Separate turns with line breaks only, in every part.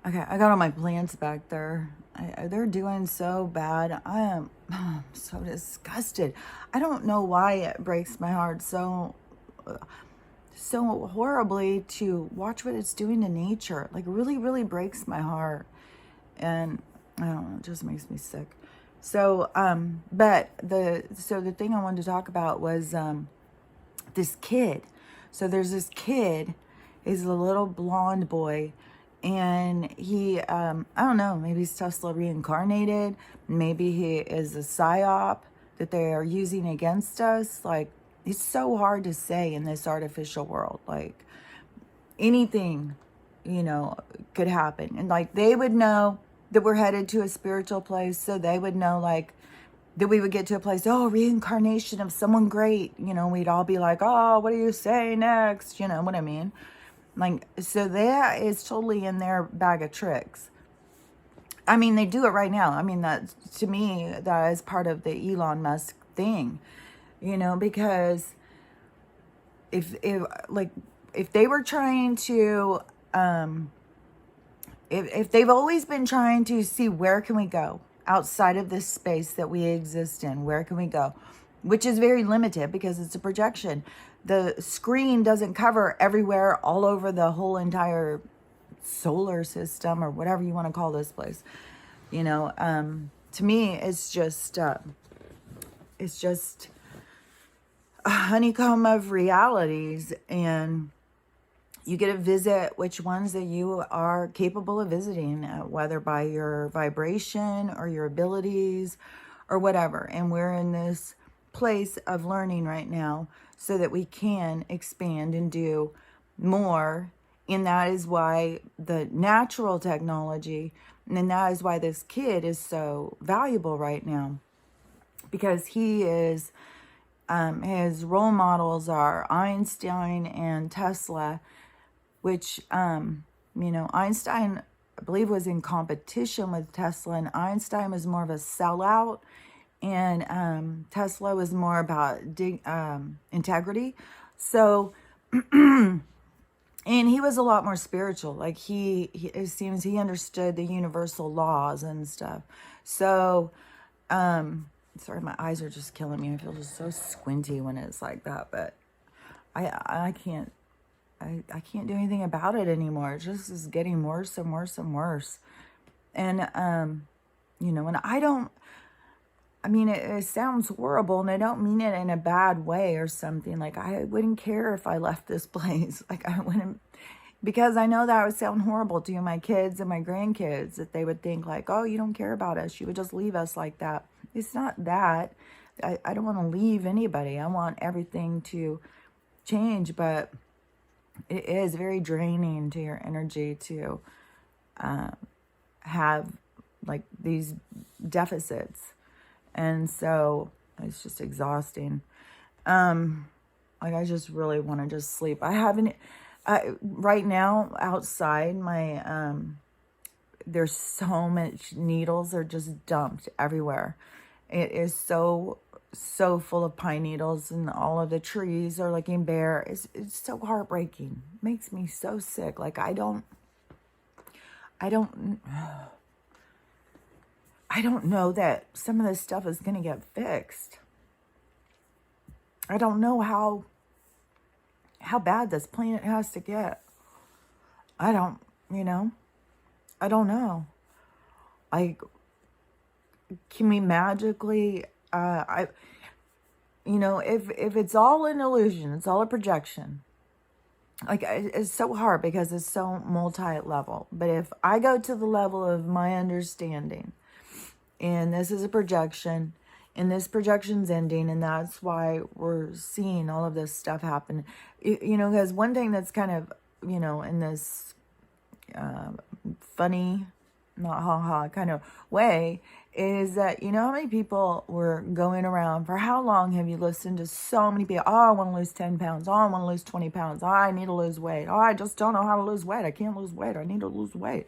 Okay, I got all my plants back there. They're doing so bad. I am so disgusted. I don't know why it breaks my heart so horribly to watch what it's doing to nature. Like, really, really breaks my heart. And I don't know, it just makes me sick. So, but the thing I wanted to talk about was this kid. So there's this kid, he's a little blonde boy, and he, I don't know, maybe he's Tesla reincarnated, maybe he is a psyop that they are using against us. Like, it's so hard to say in this artificial world. Like, anything, could happen. And like, they would know that we're headed to a spiritual place, so they would know, like, that we would get to a place, oh, reincarnation of someone great, we'd all be like, oh, what do you say next? You know what I mean? Like, so that is totally in their bag of tricks. I mean, they do it right now. I mean, that, to me, that is part of the Elon Musk thing, because if they were trying to, if they've always been trying to see where can we go outside of this space that we exist in, where can we go, which is very limited because it's a projection. The screen doesn't cover everywhere, all over the whole entire solar system, or whatever you want to call this place. To me, it's just a honeycomb of realities, and you get to visit which ones that you are capable of visiting, whether by your vibration or your abilities or whatever. And we're in this place of learning right now so that we can expand and do more. And that is why the natural technology, and that is why this kid is so valuable right now, because he is, his role models are Einstein and Tesla, which, Einstein, I believe, was in competition with Tesla, and Einstein was more of a sellout, and Tesla was more about integrity. So, and he was a lot more spiritual. Like, he it seems he understood the universal laws and stuff. So, sorry, my eyes are just killing me. I feel just so squinty when it's like that, but I can't do anything about it anymore. It just is getting worse and worse and worse. And, and it sounds horrible, and I don't mean it in a bad way or something. Like, I wouldn't care if I left this place. Like, I wouldn't, because I know that would sound horrible to my kids and my grandkids, that they would think like, oh, you don't care about us. You would just leave us like that. It's not that. I don't want to leave anybody. I want everything to change, but it is very draining to your energy to have like these deficits. And so it's just exhausting. Like, I just really want to just sleep. Right now outside my, there's so much needles are just dumped everywhere. It is so full of pine needles, and all of the trees are looking bare. It's so heartbreaking. It makes me so sick. Like, I don't know that some of this stuff is going to get fixed. I don't know how bad this planet has to get. I don't know. Like, can we magically, if it's all an illusion, it's all a projection. Like, it's so hard because it's so multi-level. But if I go to the level of my understanding, and this is a projection, and this projection's ending, and that's why we're seeing all of this stuff happen. Because one thing that's kind of, in this funny, not ha-ha kind of way, is that, how many people were going around, for how long have you listened to so many people, oh, I want to lose 10 pounds, oh, I want to lose 20 pounds, oh, I need to lose weight, oh, I just don't know how to lose weight, I can't lose weight, I need to lose weight.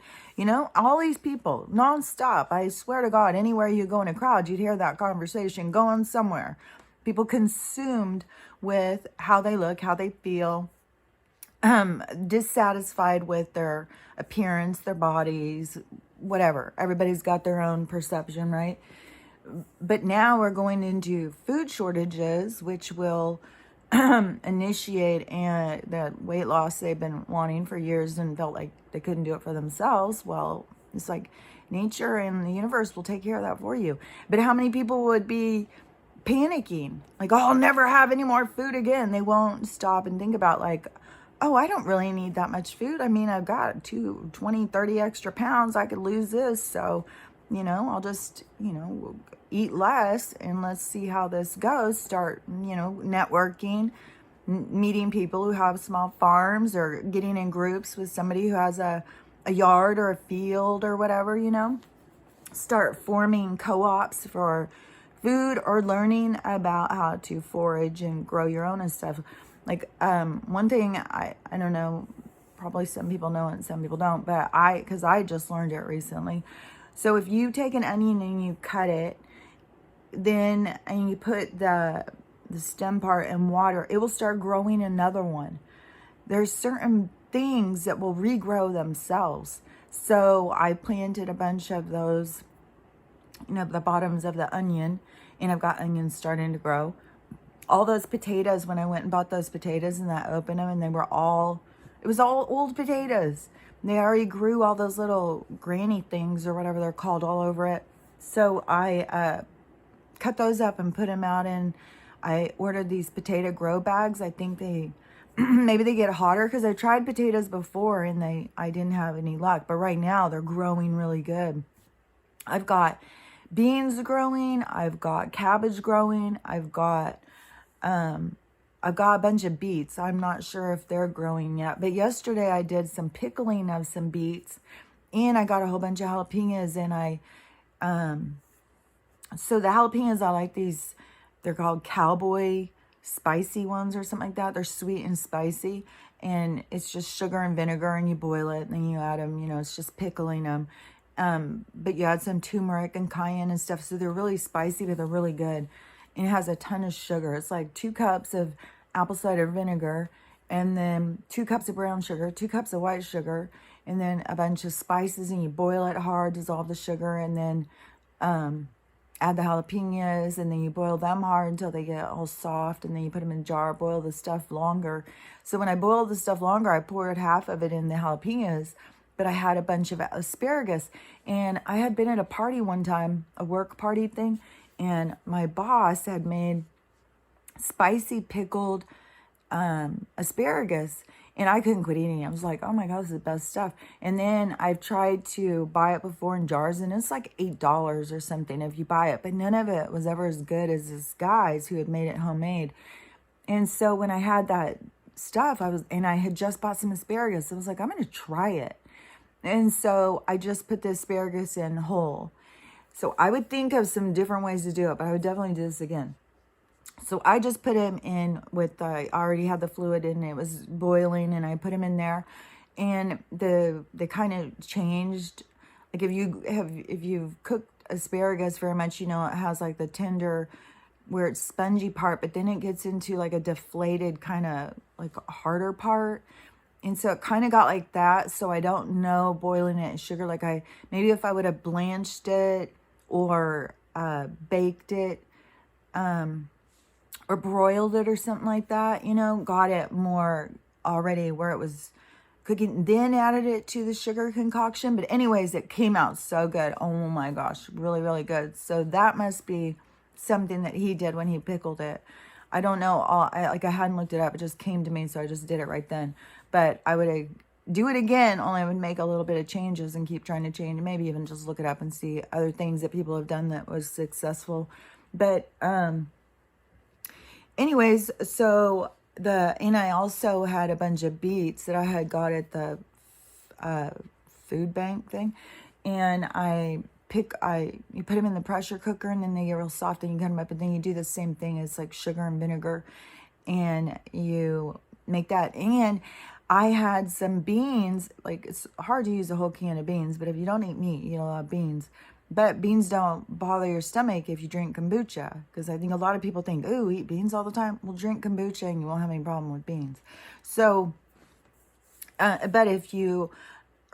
All these people, nonstop. I swear to God, anywhere you go in a crowd, you'd hear that conversation going somewhere. People consumed with how they look, how they feel, dissatisfied with their appearance, their bodies, whatever. Everybody's got their own perception, right? But now we're going into food shortages, which will initiate and that weight loss they've been wanting for years and felt like they couldn't do it for themselves. Well, it's like nature and the universe will take care of that for you. But how many people would be panicking? Like, oh, I'll never have any more food again. They won't stop and think about like, oh, I don't really need that much food. I mean, I've got 20, 30 extra pounds. I could lose this. So, I'll just, eat less and let's see how this goes. Start, networking, meeting people who have small farms or getting in groups with somebody who has a yard or a field or whatever, Start forming co-ops for food or learning about how to forage and grow your own and stuff. Like, one thing I don't know, probably some people know it and some people don't, but because I just learned it recently. So if you take an onion and you cut it, and you put the stem part in water, it will start growing another one. There's certain things that will regrow themselves. So I planted a bunch of those, the bottoms of the onion, and I've got onions starting to grow. All those potatoes, when I went and bought those potatoes and I opened them, and it was all old potatoes. They already grew all those little granny things or whatever they're called all over it. So I cut those up and put them out in, I ordered these potato grow bags. I think maybe they get hotter because I tried potatoes before and I didn't have any luck. But right now they're growing really good. I've got beans growing. I've got cabbage growing. I've got a bunch of beets. I'm not sure if they're growing yet. But yesterday I did some pickling of some beets. And I got a whole bunch of jalapenos. And so the jalapenos, I like these. They're called cowboy spicy ones or something like that. They're sweet and spicy. And it's just sugar and vinegar. And you boil it. And then you add them. It's just pickling them. But you add some turmeric and cayenne and stuff. So they're really spicy, but they're really good. And it has a ton of sugar. It's like 2 cups of apple cider vinegar, and then 2 cups of brown sugar, 2 cups of white sugar, and then a bunch of spices, and you boil it hard, dissolve the sugar, and then add the jalapenos, and then you boil them hard until they get all soft, and then you put them in a jar, boil the stuff longer. So when I boiled the stuff longer, I poured half of it in the jalapenos, but I had a bunch of asparagus. And I had been at a party one time, a work party thing, and my boss had made spicy pickled asparagus, and I couldn't quit eating it. I was like, oh my God, this is the best stuff. And then I've tried to buy it before in jars, and it's like $8 or something if you buy it, but none of it was ever as good as this guy's who had made it homemade. And so when I had that stuff, I had just bought some asparagus. I was like, I'm going to try it. And so I just put the asparagus in whole. So I would think of some different ways to do it, but I would definitely do this again. So I just put him in with, I already had the fluid in, it was boiling, and I put him in there, and they kind of changed. Like if you've cooked asparagus very much, it has like the tender, where it's spongy part, but then it gets into like a deflated kind of like harder part. And so it kind of got like that. So I don't know, boiling it in sugar, like maybe if I would have blanched it or baked it, or broiled it or something like that, got it more already where it was cooking, then added it to the sugar concoction. But anyways, it came out so good. Oh my gosh, really, really good. So that must be something that he did when he pickled it. I don't know. I hadn't looked it up. It just came to me, so I just did it right then. But I would do it again, only I would make a little bit of changes and keep trying to change. Maybe even just look it up and see other things that people have done that was successful. But anyways, so and I also had a bunch of beets that I had got at the food bank thing, and you put them in the pressure cooker, and then they get real soft, and you cut them up, and then you do the same thing. It's like sugar and vinegar, and you make that. And I had some beans. Like, it's hard to use a whole can of beans, but if you don't eat meat, you don't have beans. But beans don't bother your stomach if you drink kombucha, because I think a lot of people think, ooh, eat beans all the time. Well, drink kombucha and you won't have any problem with beans. So But if you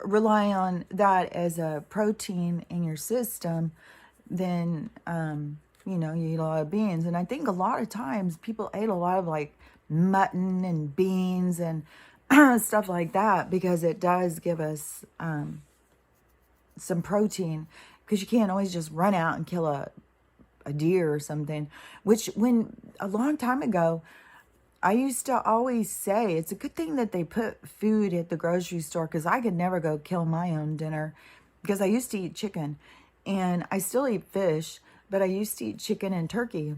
rely on that as a protein in your system, then, you know, you eat a lot of beans. And I think a lot of times people ate a lot of like mutton and beans and stuff like that, because it does give us some protein, because you can't always just run out and kill a deer or something, which when a long time ago, I used to always say it's a good thing that they put food at the grocery store, because I could never go kill my own dinner, because I used to eat chicken and I still eat fish, but I used to eat chicken and turkey.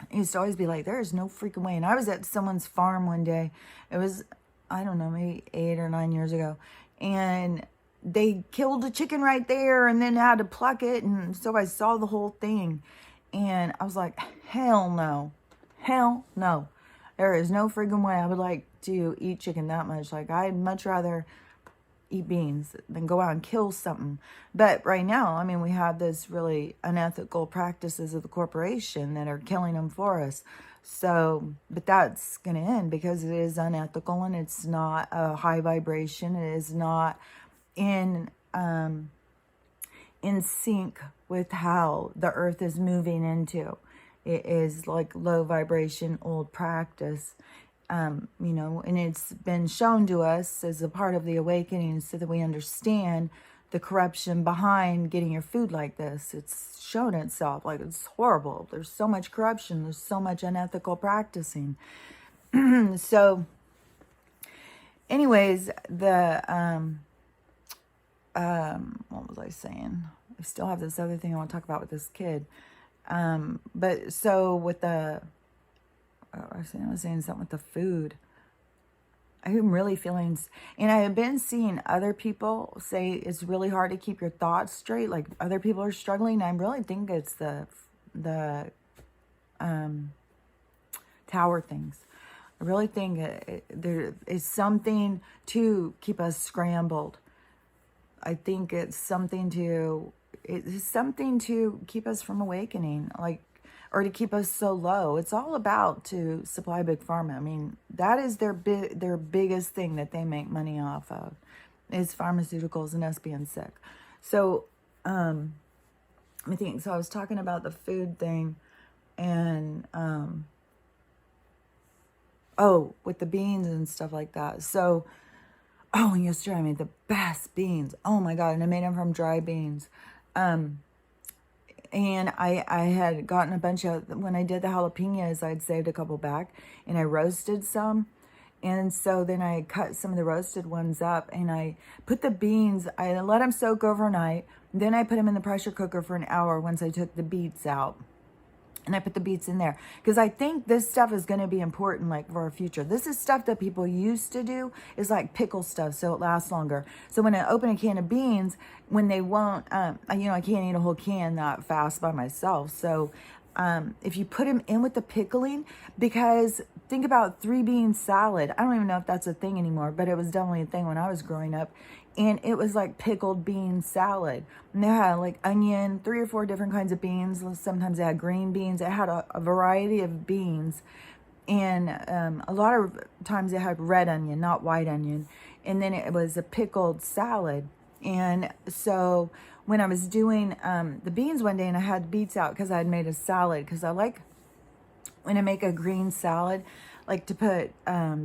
I used to always be like, there's no freaking way. And I was at someone's farm one day. It was, I don't know, maybe 8 or 9 years ago. And they killed a chicken right there and then had to pluck it. And so I saw the whole thing. And I was like, hell no. Hell no. There is no freaking way I would like to eat chicken that much. Like, I'd much rather eat beans than go out and kill something. But right now, I mean, we have this really unethical practices of the corporation that are killing them for us. So, but that's going to end, because it is unethical and it's not a high vibration. It is not in sync with how the earth is moving into. It is like low vibration, old practice. You know, and it's been shown to us as a part of the awakening so that we understand the corruption behind getting your food like this. It's shown itself, like, it's horrible. There's so much corruption. There's so much unethical practicing. So anyways, what was I saying? I still have this other thing I want to talk about with this kid. But so with the, I was saying something with the food. I'm really feeling, and I have been seeing other people say it's really hard to keep your thoughts straight. Like, other people are struggling. I really think it's the tower things. I really think there is something to keep us scrambled. I think it's something to keep us from awakening, like, or to keep us so low. It's all about to supply Big Pharma. I mean, that is their biggest thing that they make money off of, is pharmaceuticals and us being sick. So, I think, so I was talking about the food thing, and, with the beans and stuff like that. So, and yesterday I made the best beans. Oh my God. And I made them from dry beans. And I had gotten a bunch of, when I did the jalapenos, I'd saved a couple back, and I roasted some. And so then I cut some of the roasted ones up, and I put the beans, I let them soak overnight. Then I put them in the pressure cooker for an hour once I took the beets out. And I put the beets in there, because I think this stuff is going to be important, like, for our future. This is stuff that people used to do, is like pickle stuff, so it lasts longer. So when I open a can of beans, when they won't, I can't eat a whole can that fast by myself. So if you put them in with the pickling, because think about 3-bean salad. I don't even know if that's a thing anymore, but it was definitely a thing when I was growing up. And it was like pickled bean salad. And they had like onion, 3 or 4 different kinds of beans. Sometimes they had green beans. It had a variety of beans. And a lot of times it had red onion, not white onion. And then it was a pickled salad. And so when I was doing the beans one day, and I had beets out because I had made a salad, because I like, when I make a green salad, like to put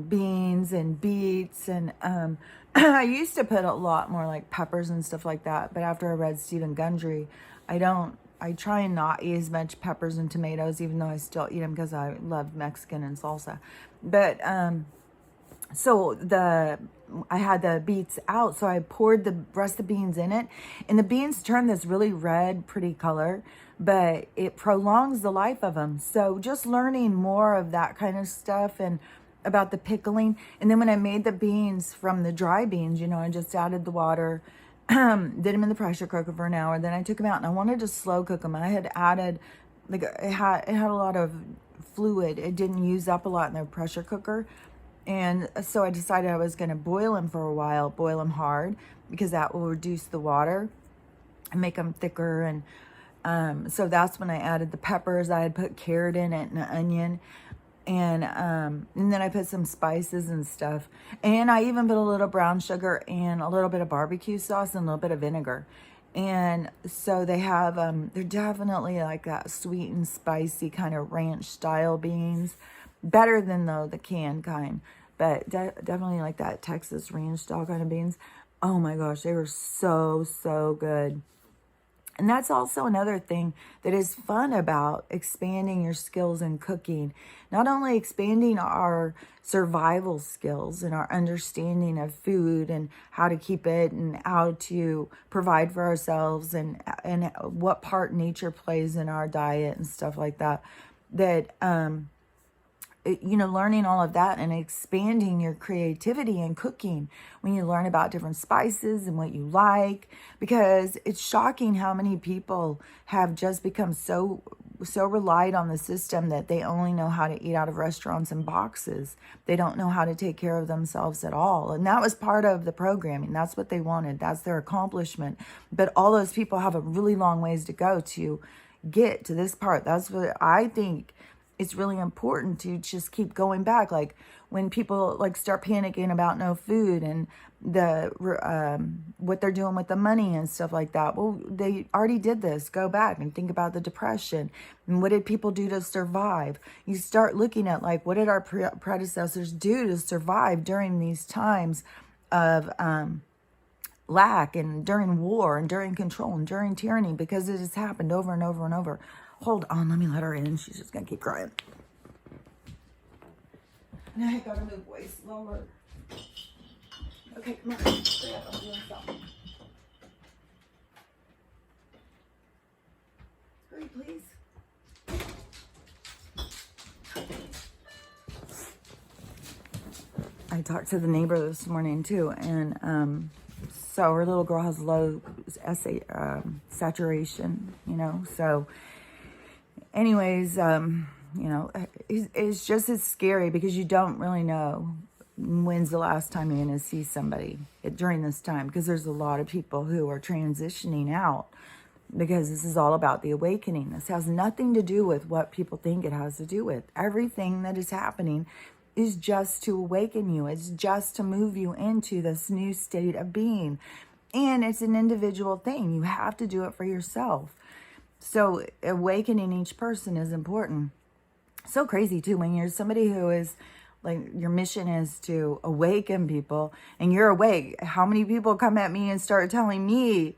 beans and beets and I used to put a lot more like peppers and stuff like that, but after I read Stephen Gundry, I try and not eat as much peppers and tomatoes, even though I still eat them because I love Mexican and salsa. But so I had the beets out, so I poured the rest of the beans in it, and the beans turn this really red, pretty color, but it prolongs the life of them. So just learning more of that kind of stuff, and about the pickling. And then when I made the beans from the dry beans, I just added the water, did them in the pressure cooker for an hour. Then I took them out, and I wanted to slow cook them. I had added, like, it had a lot of fluid. It didn't use up a lot in the pressure cooker. And so I decided I was going to boil them for a while, boil them hard, because that will reduce the water and make them thicker. And so that's when I added the peppers. I had put carrot in it and an onion. And then I put some spices and stuff. And I even put a little brown sugar and a little bit of barbecue sauce and a little bit of vinegar. And so they have, they're definitely like that sweet and spicy kind of ranch style beans. Better than the canned kind, but definitely like that Texas ranch style kind of beans. Oh my gosh, they were so, so good. And that's also another thing that is fun about expanding your skills in cooking. Not only expanding our survival skills and our understanding of food and how to keep it and how to provide for ourselves and what part nature plays in our diet and stuff like that. Learning all of that and expanding your creativity in cooking when you learn about different spices and what you like, because it's shocking how many people have just become so relied on the system that they only know how to eat out of restaurants and boxes. They don't know how to take care of themselves at all. And that was part of the programming. That's what they wanted. That's their accomplishment. But all those people have a really long ways to go to get to this part. That's what I think. It's really important to just keep going back. Like when people like start panicking about no food and what they're doing with the money and stuff like that. Well, they already did this. Go back and think about the Depression and what did people do to survive? You start looking at like, what did our predecessors do to survive during these times of lack and during war and during control and during tyranny, because it has happened over and over and over. Hold on, let me let her in. She's just gonna keep crying. Now I gotta move way slower. Okay, come on. Hurry up, I'm doing something. Hurry, please. I talked to the neighbor this morning too, and so her little girl has low saturation, so anyways, it's just as scary because you don't really know when's the last time you're going to see somebody during this time, because there's a lot of people who are transitioning out, because this is all about the awakening. This has nothing to do with what people think it has to do with. Everything that is happening is just to awaken you. It's just to move you into this new state of being. And it's an individual thing. You have to do it for yourself. So awakening each person is important. So crazy too, when you're somebody who is like, your mission is to awaken people and you're awake. How many people come at me and start telling me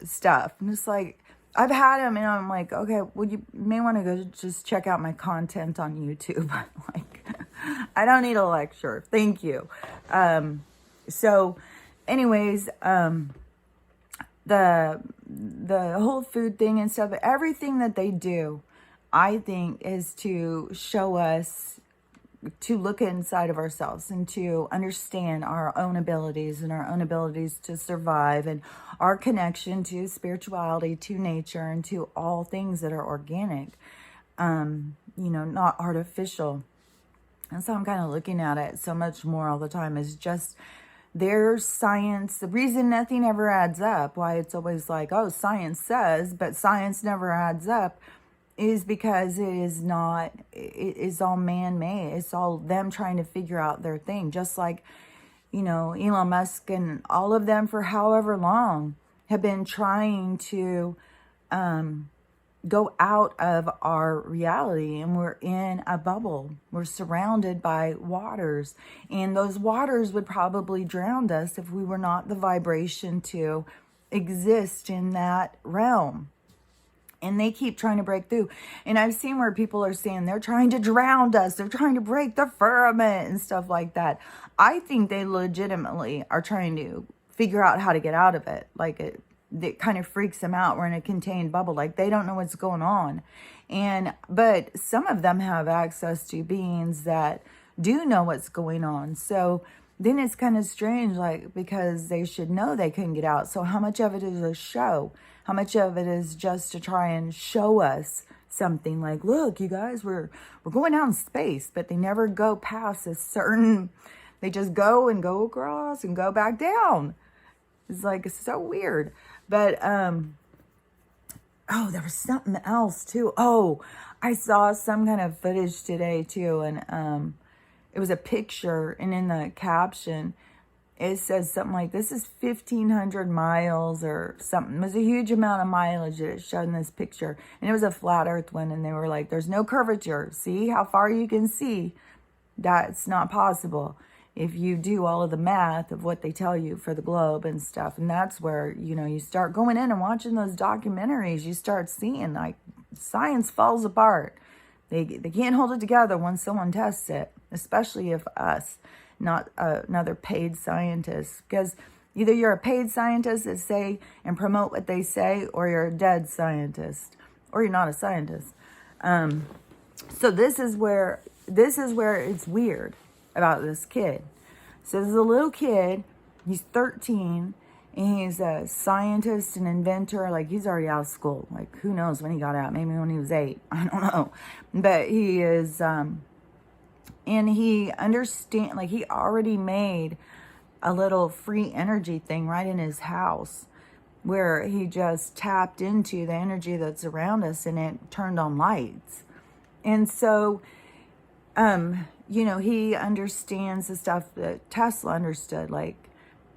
stuff? And it's like, I've had them and I'm like, okay, well, you may want to go just check out my content on YouTube. Like, I don't need a lecture. Thank you. So anyways, the whole food thing and stuff, everything that they do, I think, is to show us to look inside of ourselves and to understand our own abilities and our own abilities to survive and our connection to spirituality, to nature, and to all things that are organic, not artificial. And so I'm kind of looking at it so much more all the time is just there's science. The reason nothing ever adds up, why it's always like, oh, science says, but science never adds up, is because it is all man-made. It's all them trying to figure out their thing. Just like, Elon Musk and all of them for however long have been trying to go out of our reality, and we're in a bubble. We're surrounded by waters, and those waters would probably drown us if we were not the vibration to exist in that realm. And they keep trying to break through. And I've seen where people are saying they're trying to drown us. They're trying to break the firmament and stuff like that. I think they legitimately are trying to figure out how to get out of it. Like it kind of freaks them out. We're in a contained bubble. Like they don't know what's going on. But some of them have access to beings that do know what's going on. So then it's kind of strange, like, because they should know they couldn't get out. So how much of it is a show? How much of it is just to try and show us something like, look, you guys, we're going out in space, but they never go past a certain, they just go across and go back down. It's like, it's so weird. But Oh, there was something else too. Oh, I saw some kind of footage today too, and it was a picture, and in the caption, it says something like, this is 1,500 miles or something. It was a huge amount of mileage that it showed in this picture. And it was a flat earth one. And they were like, there's no curvature. See how far you can see? That's not possible if you do all of the math of what they tell you for the globe and stuff. And that's where, you know, you start going in and watching those documentaries. You start seeing like science falls apart. They can't hold it together when someone tests it, especially if us, not another paid scientist. Because either you're a paid scientist that say and promote what they say, or you're a dead scientist, or you're not a scientist. So this is where it's weird about this kid. So there's a little kid, he's 13, and he's a scientist and inventor. Like, he's already out of school. Like, who knows when he got out? Maybe when he was 8. I don't know. But he is, and he understand, like, he already made a little free energy thing right in his house, where he just tapped into the energy that's around us, and it turned on lights. And so, you know, he understands the stuff that Tesla understood, like,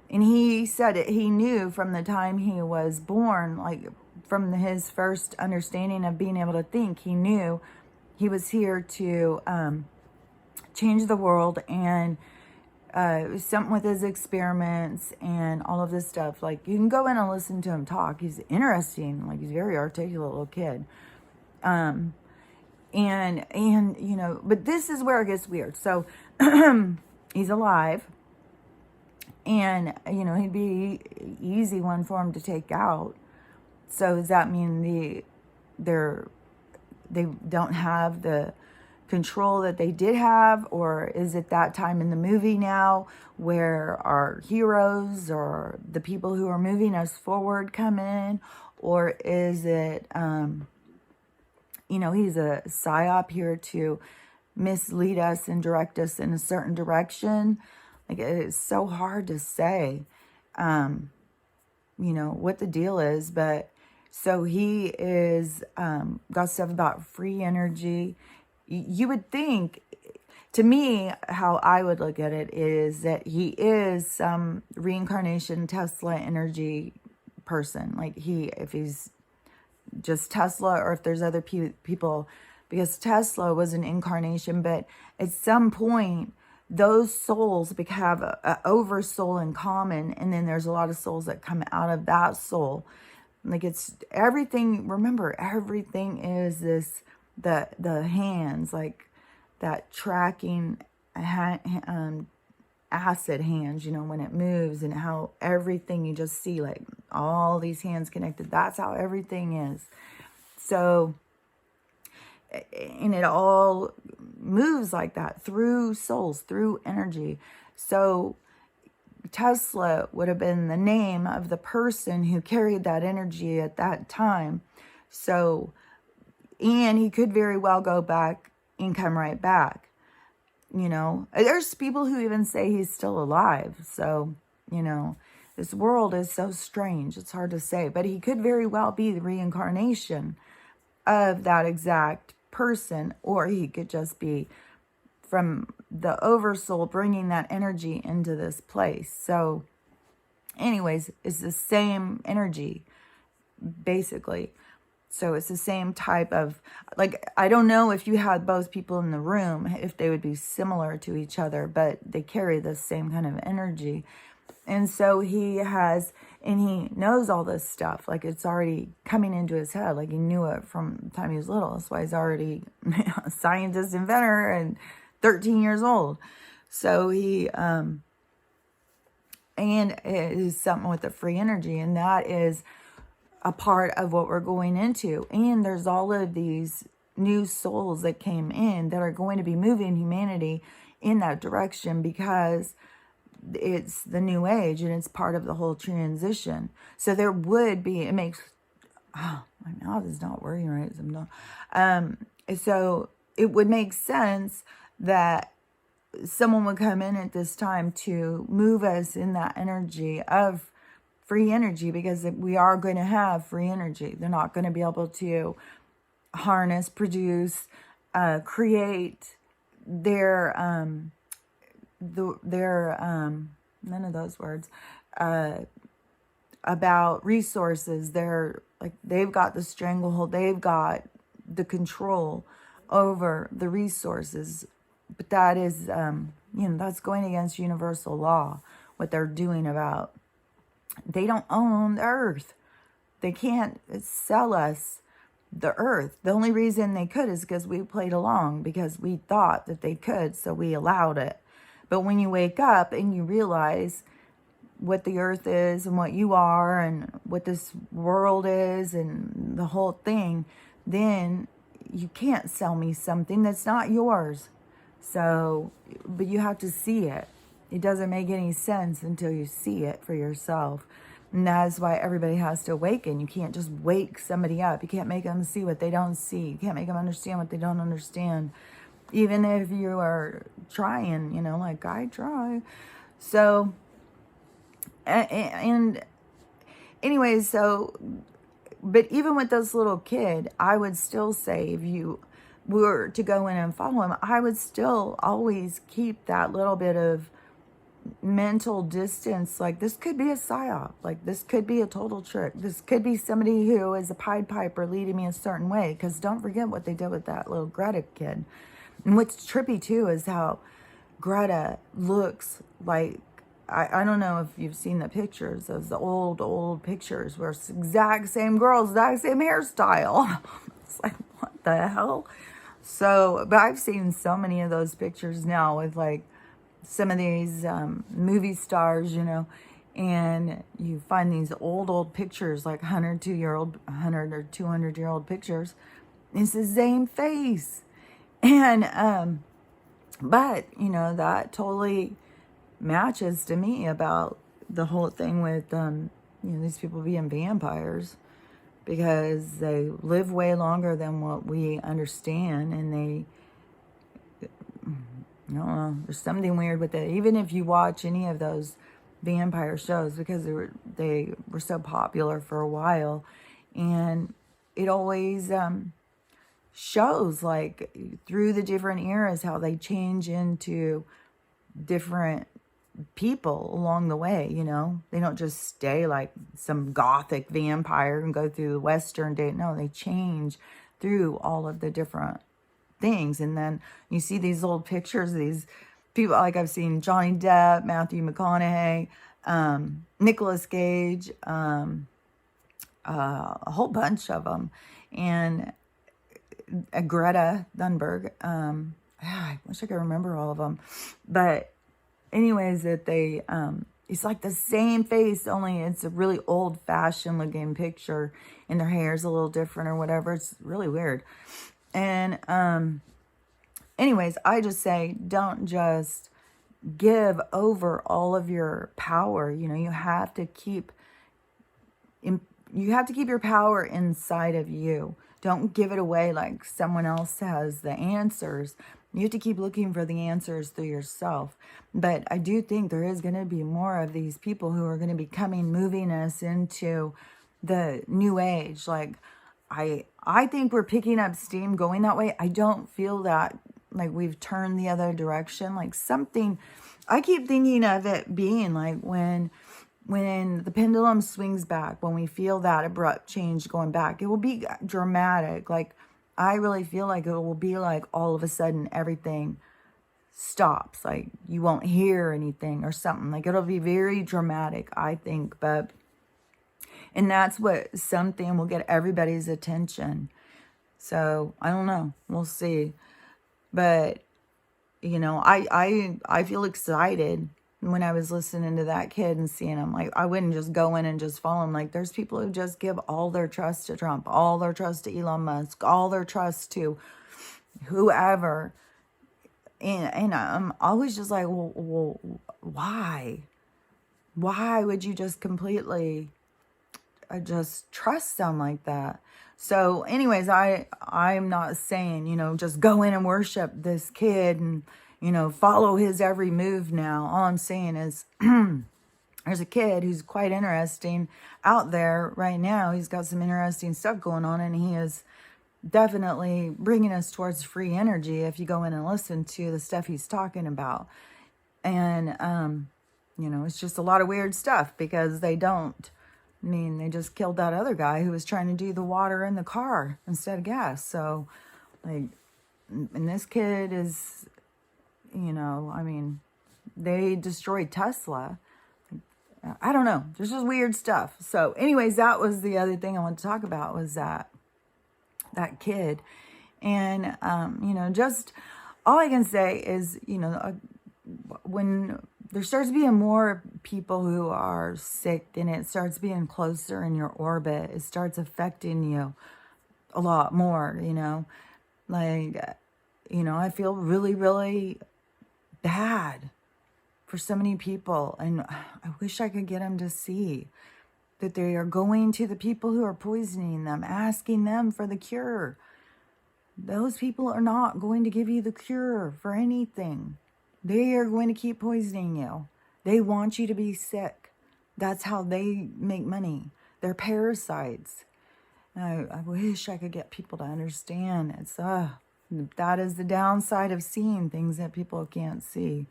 and he said it, he knew from the time he was born, like from his first understanding of being able to think, he knew he was here to change the world, and something with his experiments and all of this stuff. Like, you can go in and listen to him talk. He's interesting. Like, he's a very articulate little kid. And you know, but this is where it gets weird. So he's alive, and you know, he'd be easy one for him to take out. So does that mean they don't have the control that they did have, or is it that time in the movie now where our heroes or the people who are moving us forward come in, or is it you know, he's a psyop here to mislead us and direct us in a certain direction? Like, it's so hard to say, you know, what the deal is. But so he is got stuff about free energy. You would think, to me, how I would look at it is that he is some reincarnation Tesla energy person. Like, if he's just Tesla, or if there's other people, because Tesla was an incarnation, but at some point those souls have a oversoul in common, and then there's a lot of souls that come out of that soul. Like, it's everything. Remember, everything is this, the hands, like that tracking acid hands, you know, when it moves, and how everything you just see, like all these hands connected. That's how everything is. So, and it all moves like that through souls, through energy. So Tesla would have been the name of the person who carried that energy at that time. So, and he could very well go back and come right back. You know, there's people who even say he's still alive. So, you know, this world is so strange. It's hard to say. But he could very well be the reincarnation of that exact person. Or he could just be from the oversoul bringing that energy into this place. So, anyways, it's the same energy, basically. So it's the same type of, like, I don't know if you had both people in the room, if they would be similar to each other, but they carry the same kind of energy. And so he has, and he knows all this stuff. Like, it's already coming into his head. Like, he knew it from the time he was little. That's why he's already a scientist, inventor, and 13 years old. So he, and it is something with the free energy, and that is a part of what we're going into. And there's all of these new souls that came in that are going to be moving humanity in that direction, because it's the new age and it's part of the whole transition. So there would be, it makes, oh, my mouth is not working right. So it would make sense that someone would come in at this time to move us in that energy of free energy, because we are going to have free energy. They're not going to be able to harness, produce, create their none of those words, about resources. They've got the stranglehold, they've got the control over the resources. But that is, that's going against universal law, what they're doing about. They don't own the earth. They can't sell us the earth. The only reason they could is because we played along, because we thought that they could, so we allowed it. But when you wake up and you realize what the earth is and what you are and what this world is and the whole thing, then you can't sell me something that's not yours. So, but you have to see it. It doesn't make any sense until you see it for yourself. And that's why everybody has to awaken. You can't just wake somebody up. You can't make them see what they don't see. You can't make them understand what they don't understand. Even if you are trying, like I try. So, and anyways, but even with this little kid, I would still say, if you were to go in and follow him, I would still always keep that little bit of mental distance. Like, this could be a psyop. Like, this could be a total trick. This could be somebody who is a Pied Piper leading me a certain way. Because don't forget what they did with that little Greta kid. And what's trippy too is how Greta looks like, I don't know if you've seen the pictures, those old pictures where it's exact same girl, exact same hairstyle. It's like, what the hell? So, but I've seen so many of those pictures now with like some of these movie stars, and you find these old pictures, like 100 or 200-year-old pictures. It's the same face. And, but, that totally matches to me about the whole thing with, these people being vampires, because they live way longer than what we understand. And I don't know, there's something weird with it. Even if you watch any of those vampire shows, because they were so popular for a while, and it always, shows like through the different eras how they change into different people along the way. They don't just stay like some gothic vampire and go through the Western day. No, they change through all of the different things. And then you see these old pictures of these people, like I've seen Johnny Depp, Matthew McConaughey, Nicolas Cage, a whole bunch of them, and Greta Thunberg. I wish I could remember all of them. But anyways, that they, it's like the same face, only it's a really old-fashioned looking picture, and their hair's a little different or whatever. It's really weird. And anyways, I just say, don't just give over all of your power. You have to keep your power inside of you. Don't give it away like someone else has the answers. You have to keep looking for the answers through yourself. But I do think there is going to be more of these people who are going to be moving us into the new age. Like, I think we're picking up steam going that way. I don't feel that like we've turned the other direction. Like something, I keep thinking of it being like when the pendulum swings back, when we feel that abrupt change going back, it will be dramatic. Like, I really feel like it will be like all of a sudden everything stops. Like, you won't hear anything or something. Like, it'll be very dramatic, I think. And that's what something will get everybody's attention. So, I don't know. We'll see. But, I feel excited when I was listening to that kid and seeing him. Like, I wouldn't just go in and just follow him. Like, there's people who just give all their trust to Trump, all their trust to Elon Musk, all their trust to whoever. And I'm always just like, well, why? Why would you just completely just trust them like that? So anyways, I'm not saying, just go in and worship this kid and, follow his every move now. All I'm saying is there's a kid who's quite interesting out there right now. He's got some interesting stuff going on, and he is definitely bringing us towards free energy if you go in and listen to the stuff he's talking about. And, it's just a lot of weird stuff because they just killed that other guy who was trying to do the water in the car instead of gas. So, and this kid is, they destroyed Tesla. I don't know. There's just weird stuff. So anyways, that was the other thing I want to talk about was that kid. And, just all I can say is, when there starts being more people who are sick and it starts being closer in your orbit, it starts affecting you a lot more, I feel really, really bad for so many people. And I wish I could get them to see that they are going to the people who are poisoning them, asking them for the cure. Those people are not going to give you the cure for anything. They are going to keep poisoning you. They want you to be sick. That's how they make money. They're parasites. I wish I could get people to understand. That is the downside of seeing things that people can't see.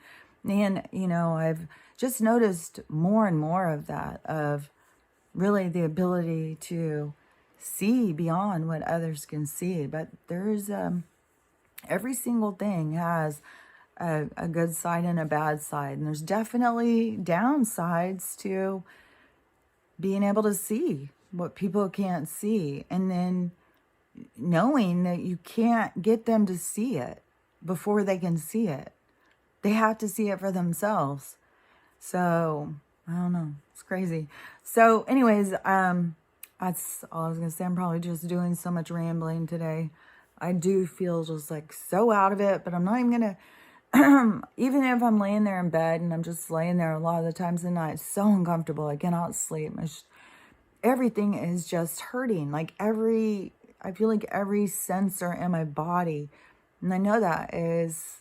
And, I've just noticed more and more of that, of really the ability to see beyond what others can see. But there's, every single thing has a good side and a bad side. And there's definitely downsides to being able to see what people can't see. And then knowing that you can't get them to see it before they can see it. They have to see it for themselves. So, I don't know. It's crazy. So, anyways, that's all I was going to say. I'm probably just doing so much rambling today. I do feel just like so out of it, but I'm not even going to, even if I'm laying there in bed and I'm just laying there a lot of the times of the night, it's so uncomfortable. I cannot sleep. Everything is just hurting. I feel like every sensor in my body, and I know that is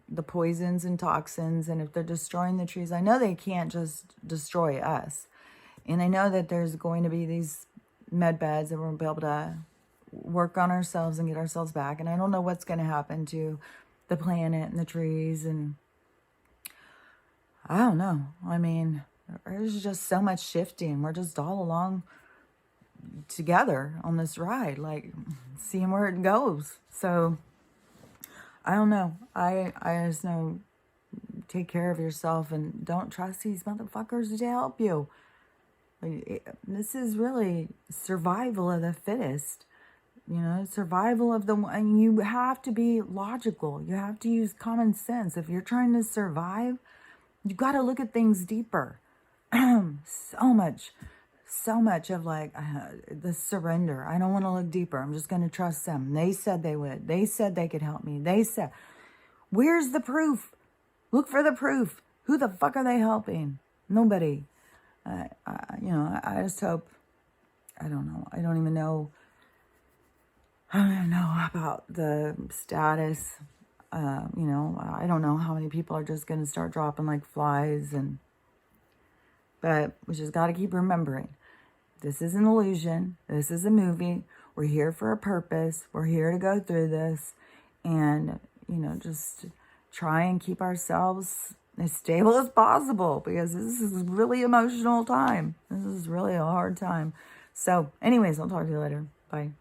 the poisons and toxins, and if they're destroying the trees, I know they can't just destroy us. And I know that there's going to be these med beds that we'll be able to work on ourselves and get ourselves back. And I don't know what's going to happen to the planet and the trees. And I don't know. There's just so much shifting. We're just all along together on this ride, seeing where it goes. So I don't know. I just know, take care of yourself and don't trust these motherfuckers to help you. This is really survival of the fittest. Survival of the one. You have to be logical. You have to use common sense. If you're trying to survive, you got to look at things deeper. So much of the surrender. I don't want to look deeper. I'm just going to trust them. They said they would. They said they could help me. They said, where's the proof? Look for the proof. Who the fuck are they helping? Nobody. I just hope, I don't know. I don't even know about the status. I don't know how many people are just going to start dropping like flies. But we just got to keep remembering, this is an illusion. This is a movie. We're here for a purpose. We're here to go through this. And, just try and keep ourselves as stable as possible, because this is a really emotional time. This is really a hard time. So anyways, I'll talk to you later. Bye.